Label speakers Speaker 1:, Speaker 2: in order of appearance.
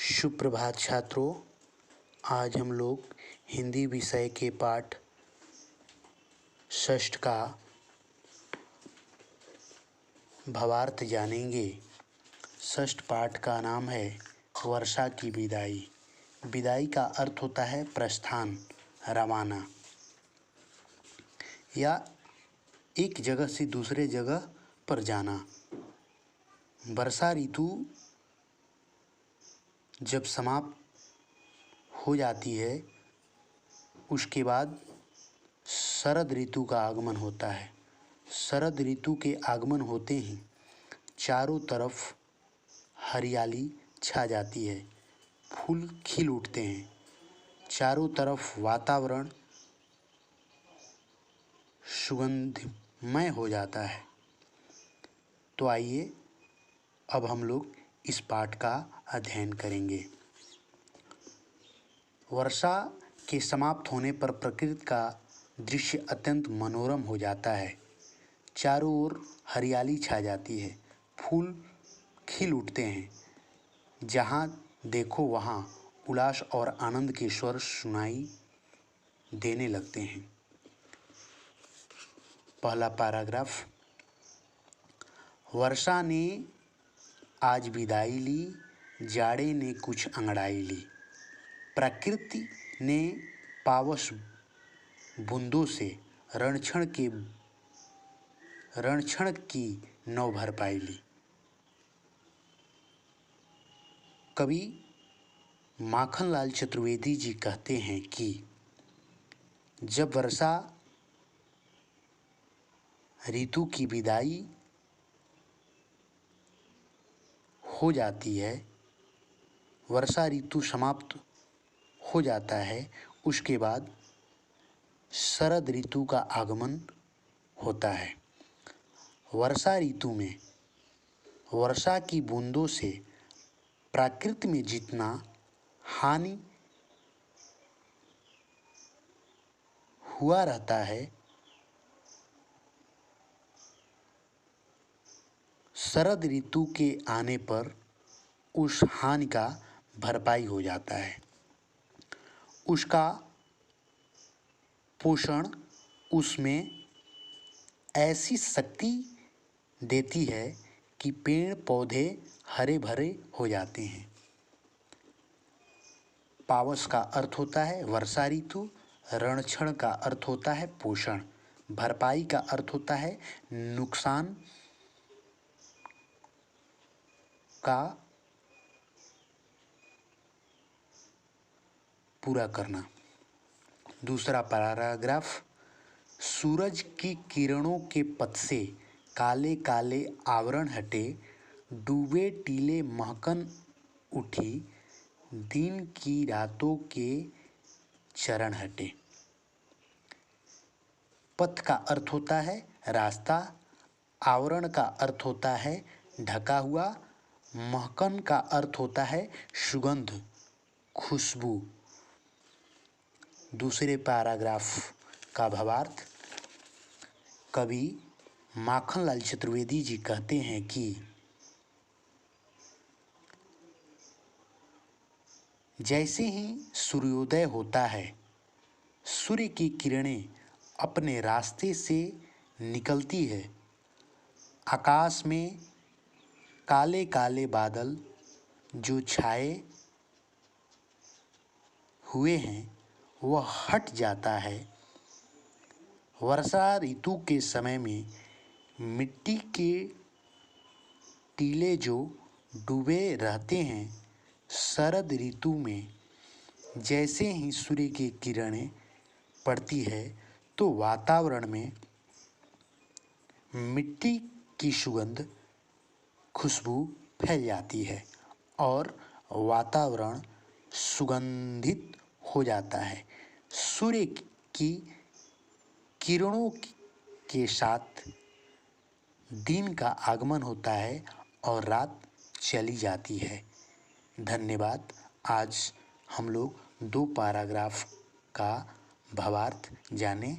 Speaker 1: सुप्रभात छात्रों। आज हम लोग हिंदी विषय के पाठ षष्ठ का भावार्थ जानेंगे। षष्ठ पाठ का नाम है वर्षा की विदाई। विदाई का अर्थ होता है प्रस्थान, रवाना, या एक जगह से दूसरे जगह पर जाना। वर्षा ऋतु जब समाप्त हो जाती है उसके बाद शरद ऋतु का आगमन होता है। शरद ऋतु के आगमन होते ही चारों तरफ हरियाली छा जाती है, फूल खिल उठते हैं, चारों तरफ वातावरण सुगंधमय हो जाता है। तो आइए अब हम लोग इस पाठ का अध्ययन करेंगे। वर्षा के समाप्त होने पर प्रकृति का दृश्य अत्यंत मनोरम हो जाता है। चारों ओर हरियाली छा जाती है, फूल खिल उठते हैं, जहाँ देखो वहाँ उल्लास और आनंद के स्वर सुनाई देने लगते हैं। पहला पैराग्राफ। वर्षा ने आज विदाई ली, जाड़े ने कुछ अंगड़ाई ली। प्रकृति ने पावस बूंदों से रणक्षण की नौ भरपाई ली। कवि माखनलाल चतुर्वेदी जी कहते हैं कि जब वर्षा ऋतु की विदाई हो जाती है, वर्षा ऋतु समाप्त हो जाता है, उसके बाद शरद ऋतु का आगमन होता है। वर्षा ऋतु में वर्षा की बूंदों से प्रकृति में जितना हानि हुआ रहता है, शरद ऋतु के आने पर उस हानि का भरपाई हो जाता है। उसका पोषण उसमें ऐसी शक्ति देती है कि पेड़ पौधे हरे भरे हो जाते हैं। पावस का अर्थ होता है वर्षा ऋतु, रणक्षण का अर्थ होता है पोषण, भरपाई का अर्थ होता है नुकसान का पूरा करना। दूसरा पैराग्राफ। सूरज की किरणों के पथ से काले काले आवरण हटे, डूबे टीले महकन उठी, दिन की रातों के चरण हटे। पथ का अर्थ होता है रास्ता, आवरण का अर्थ होता है ढका हुआ, महकन का अर्थ होता है सुगंध, खुशबू। दूसरे पैराग्राफ का भावार्थ। कवि माखनलाल चतुर्वेदी जी कहते हैं कि जैसे ही सूर्योदय होता है, सूर्य की किरणें अपने रास्ते से निकलती है, आकाश में काले काले बादल जो छाए हुए हैं वह हट जाता है। वर्षा ऋतु के समय में मिट्टी के टीले जो डूबे रहते हैं, शरद ऋतु में जैसे ही सूर्य की किरणें पड़ती है तो वातावरण में मिट्टी की सुगंध, खुशबू फैल जाती है और वातावरण सुगंधित हो जाता है। सूर्य की किरणों के साथ दिन का आगमन होता है और रात चली जाती है। धन्यवाद। आज हम लोग 2 पैराग्राफ का भावार्थ जाने।